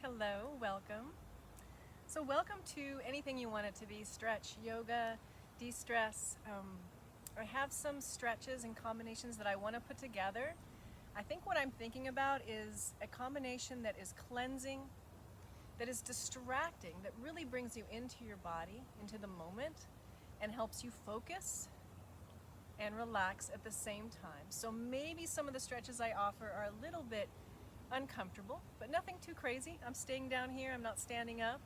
Hello, welcome. So welcome to Anything You Want It to Be, stretch, yoga, de-stress. I have some stretches and combinations that I want to put together. I think what I'm thinking about is a combination that is cleansing, that is distracting, that really brings you into your body, into the moment, and helps you focus and relax at the same time. So maybe some of the stretches I offer are a little bit uncomfortable, but nothing too crazy. I'm staying down here, I'm not standing up,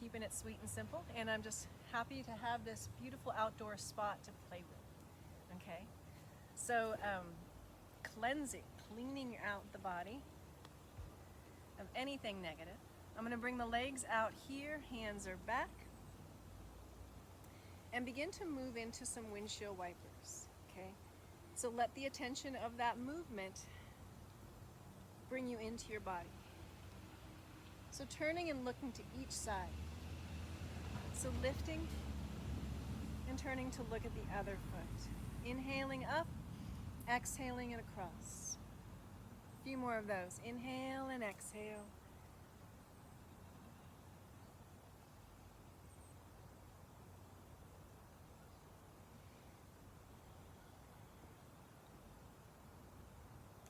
keeping it sweet and simple, and I'm just happy to have this beautiful outdoor spot to play with. Okay, so cleansing, cleaning out the body of anything negative. I'm going to bring the legs out here, hands are back, and begin to move into some windshield wipers. Okay, so let the attention of that movement bring you into your body. So turning and looking to each side. So lifting and turning to look at the other foot. Inhaling up, exhaling it across. A few more of those. Inhale and exhale.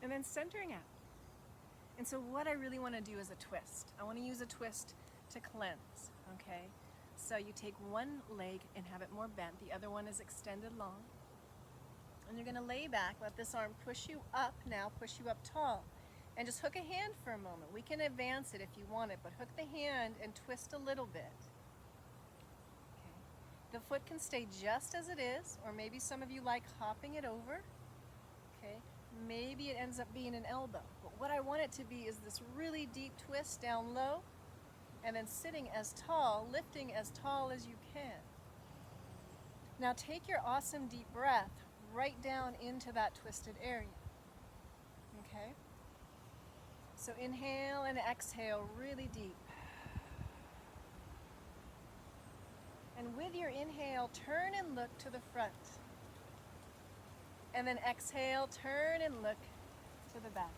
And then centering out. And so what I really want to do is a twist. I want to use a twist to cleanse, okay? So you take one leg and have it more bent. The other one is extended long. And you're going to lay back, let this arm push you up now, push you up tall. And just hook a hand for a moment. We can advance it if you want it, but hook the hand and twist a little bit. Okay. The foot can stay just as it is, or maybe some of you like hopping it over. Okay. Maybe it ends up being an elbow. But what I want it to be is this really deep twist down low, and then sitting as tall, lifting as tall as you can. Now take your awesome deep breath right down into that twisted area. Okay? So inhale and exhale really deep. And with your inhale, turn and look to the front. And then exhale, turn and look to the back.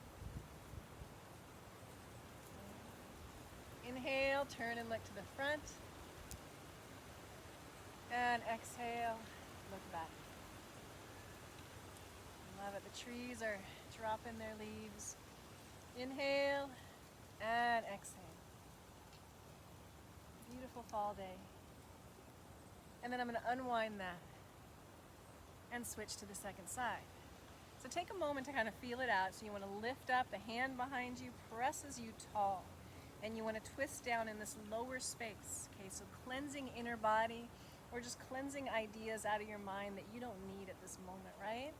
Inhale, turn and look to the front. And exhale, look back. Love it. The trees are dropping their leaves. Inhale and exhale. Beautiful fall day. And then I'm going to unwind that and switch to the second side. So take a moment to kind of feel it out. So you want to lift up, the hand behind you presses you tall. And you want to twist down in this lower space. Okay, so cleansing inner body, or just cleansing ideas out of your mind that you don't need at this moment, right?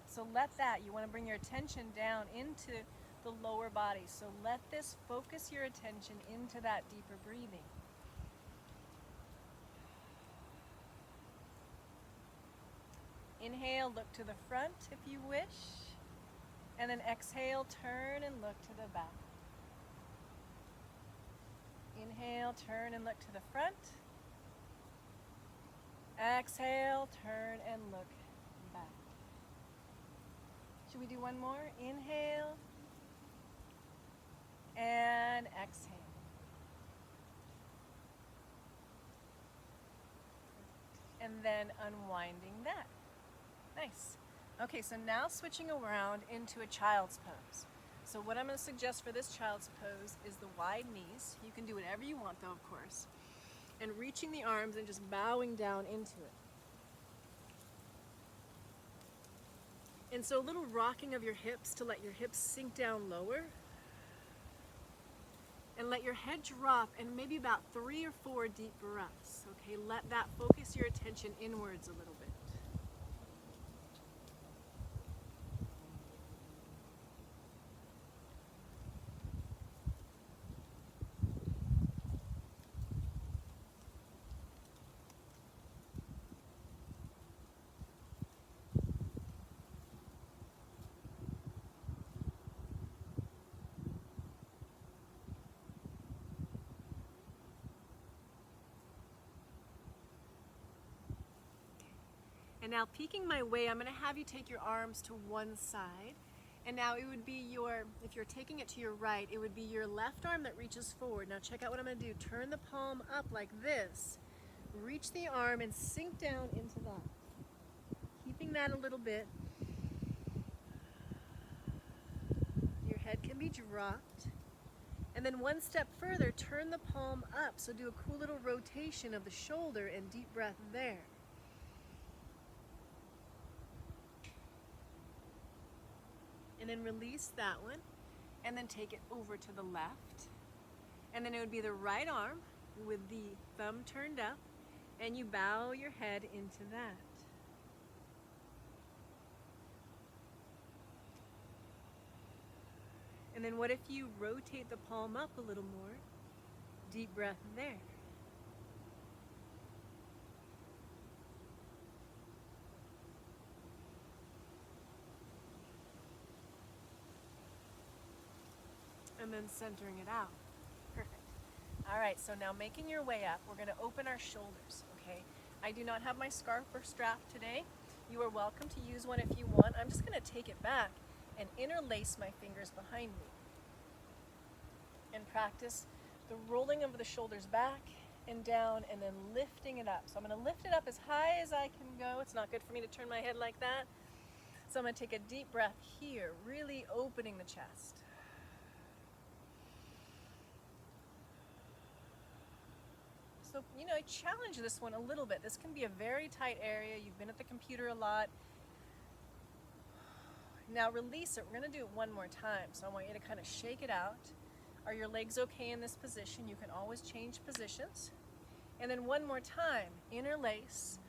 So let that, you want to bring your attention down into the lower body. So let this focus your attention into that deeper breathing. Inhale, look to the front if you wish. And then exhale, turn and look to the back. Inhale, turn and look to the front. Exhale, turn and look back. Should we do one more? Inhale and exhale. And then unwinding that. Nice. Okay, so now switching around into a child's pose. So what I'm going to suggest for this child's pose is the wide knees. You can do whatever you want though, of course. And reaching the arms and just bowing down into it. And so a little rocking of your hips to let your hips sink down lower. And let your head drop, and maybe about 3 or 4 deep breaths. Okay, let that focus your attention inwards a little bit. And now peeking my way, I'm going to have you take your arms to one side And now it would be your, if you're taking it to your right, it would be your left arm that reaches forward. Now check out what I'm going to do. Turn the palm up like this. Reach the arm and sink down into that. Keeping that a little bit. Your head can be dropped. And then one step further, turn the palm up. So do a cool little rotation of the shoulder and deep breath there. And then release that one, and then take it over to the left. And then it would be the right arm with the thumb turned up, and you bow your head into that. And then what if you rotate the palm up a little more? Deep breath there. And then centering it out. Perfect. All right, so now making your way up, we're going to open our shoulders, okay? I do not have my scarf or strap today. You are welcome to use one if you want. I'm just going to take it back and interlace my fingers behind me and practice the rolling of the shoulders back and down and then lifting it up. So I'm going to lift it up as high as I can go. It's not good for me to turn my head like that. So I'm going to take a deep breath here, really opening the chest. So, you know, I challenge this one a little bit. This can be a very tight area. You've been at the computer a lot. Now release it. We're going to do it one more time. So I want you to kind of shake it out. Are your legs okay in this position? You can always change positions. And then one more time, interlace,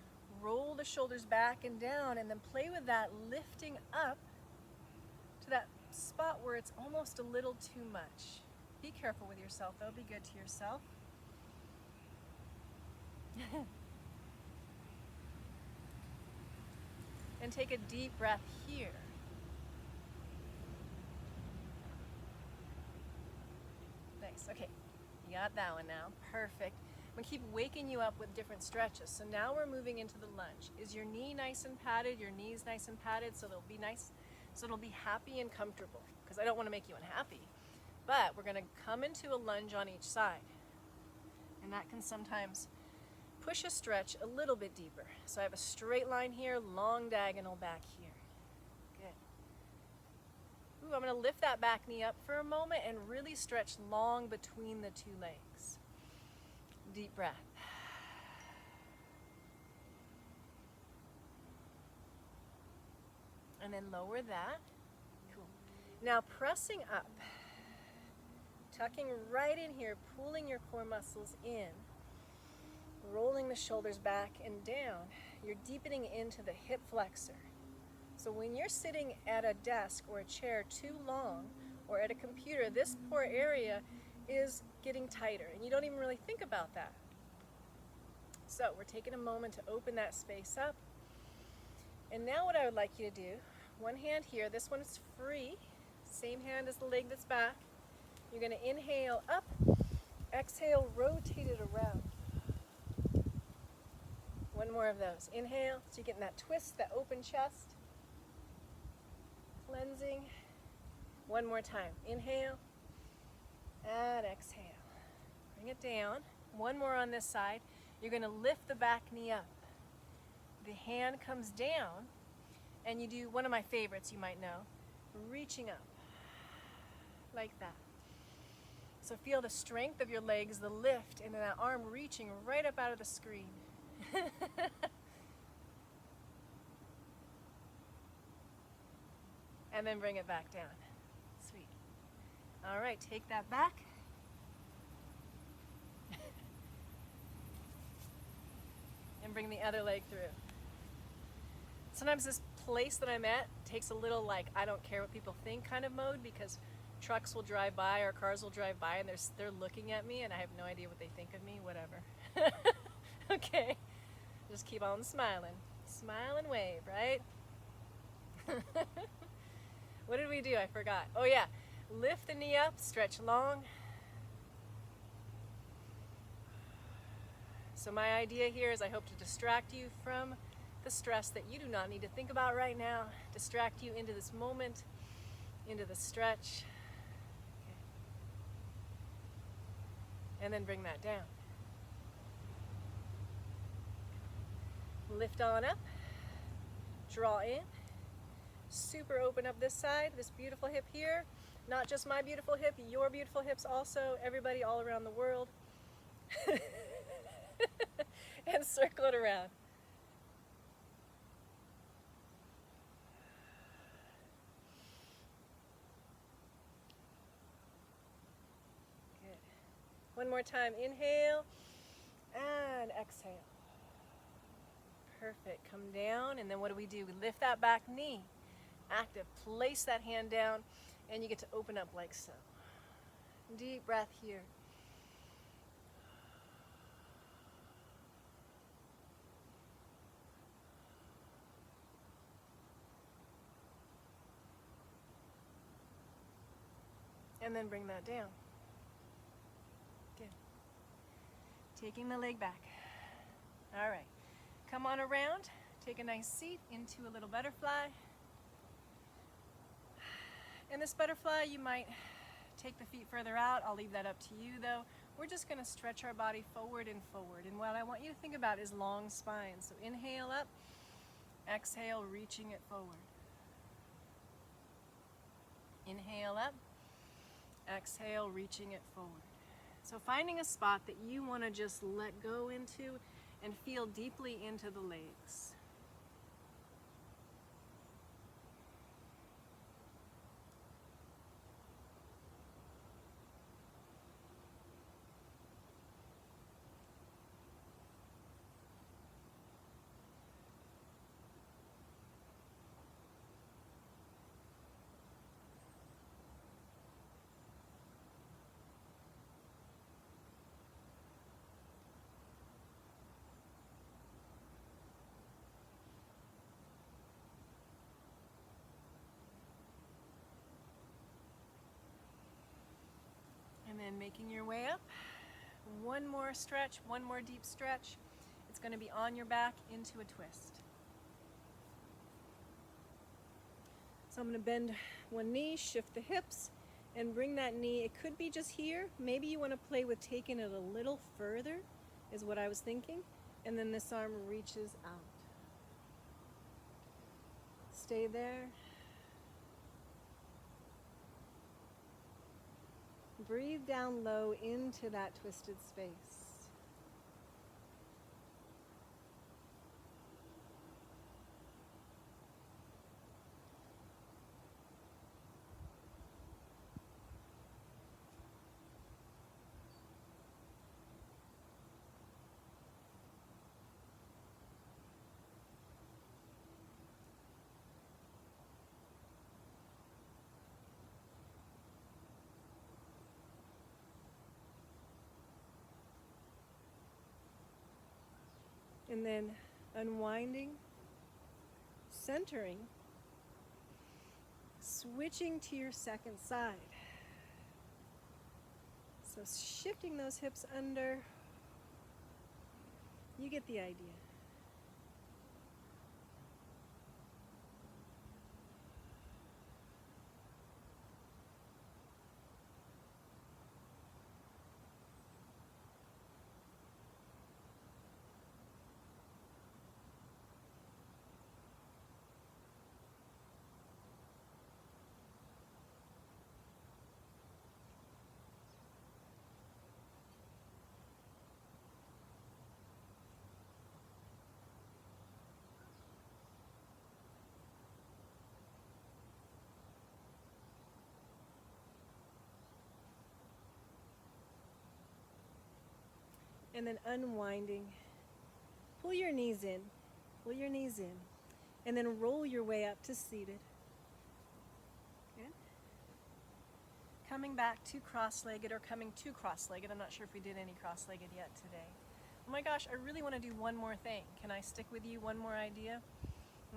roll the shoulders back and down, and then play with that, lifting up to that spot where it's almost a little too much. Be careful with yourself though. Be good to yourself. And take a deep breath here. Nice, okay. You got that one now. Perfect. I'm going to keep waking you up with different stretches. So now we're moving into the lunge. Is your knee nice and padded? Your knee's nice and padded so they'll be nice, so it'll be happy and comfortable. Because I don't want to make you unhappy. But we're going to come into a lunge on each side. And that can sometimes push a stretch a little bit deeper. So I have a straight line here, long diagonal back here. Good. Ooh, I'm going to lift that back knee up for a moment and really stretch long between the two legs. Deep breath. And then lower that. Cool. Now pressing up, tucking right in here, pulling your core muscles in. Rolling the shoulders back and down, you're deepening into the hip flexor. So when you're sitting at a desk or a chair too long, or at a computer, this poor area is getting tighter, and you don't even really think about that. So we're taking a moment to open that space up. And now what I would like you to do, one hand here, this one is free, same hand as the leg that's back. You're going to inhale up, exhale, rotate it around. One more of those. Inhale, so you're getting that twist, that open chest. Cleansing. One more time. Inhale and exhale. Bring it down. One more on this side. You're going to lift the back knee up. The hand comes down, and you do one of my favorites you might know, reaching up like that. So feel the strength of your legs, the lift, and then that arm reaching right up out of the screen. And then bring it back down. Sweet. All right, take that back. And bring the other leg through. Sometimes this place that I'm at takes a little like, I don't care what people think kind of mode, because trucks will drive by or cars will drive by and they're looking at me and I have no idea what they think of me, whatever. Okay. Just keep on smiling. Smile and wave, right? What did we do? I forgot. Oh yeah. Lift the knee up, stretch long. So my idea here is I hope to distract you from the stress that you do not need to think about right now. Distract you into this moment into the stretch. Okay. And then bring that down. Lift on up, draw in, super open up this side, this beautiful hip here. Not just my beautiful hip, your beautiful hips also, everybody all around the world. And circle it around. Good. One more time, inhale and exhale. Perfect, come down, and then what do? We lift that back knee, active, place that hand down, and you get to open up like so. Deep breath here. And then bring that down. Good. Taking the leg back. All right. Come on around. Take a nice seat into a little butterfly. In this butterfly, you might take the feet further out. I'll leave that up to you though. We're just going to stretch our body forward and forward. And what I want you to think about is long spine. So inhale up, exhale, reaching it forward. Inhale up, exhale, reaching it forward. So finding a spot that you want to just let go into and feel deeply into the legs. And then making your way up. One more stretch, one more deep stretch. It's going to be on your back into a twist. So I'm going to bend one knee, shift the hips, and bring that knee. It could be just here. Maybe you want to play with taking it a little further, is what I was thinking. And then this arm reaches out. Stay there. Breathe down low into that twisted space. And then unwinding, centering, switching to your second side. So shifting those hips under, you get the idea. And then unwinding, pull your knees in, and then roll your way up to seated. Good. Coming back to cross-legged or coming to cross-legged. I'm not sure if we did any cross-legged yet today. Oh my gosh, I really want to do one more thing. Can I stick with you? One more idea?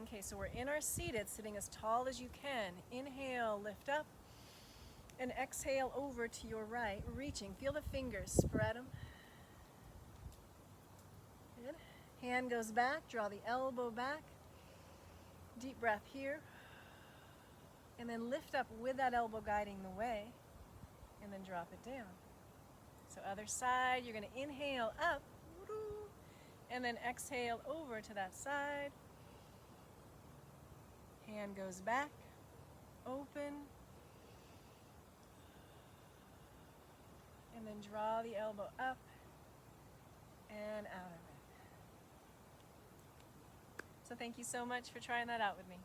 Okay, so we're in our seated, sitting as tall as you can. Inhale, lift up, and exhale over to your right, reaching. Feel the fingers, spread them. Good. Hand goes back, draw the elbow back. Deep breath here. and then lift up with that elbow guiding the way, and then drop it down. So other side, you're going to inhale up, and then exhale over to that side. Hand goes back, open, and then draw the elbow up and out of it. So thank you so much for trying that out with me.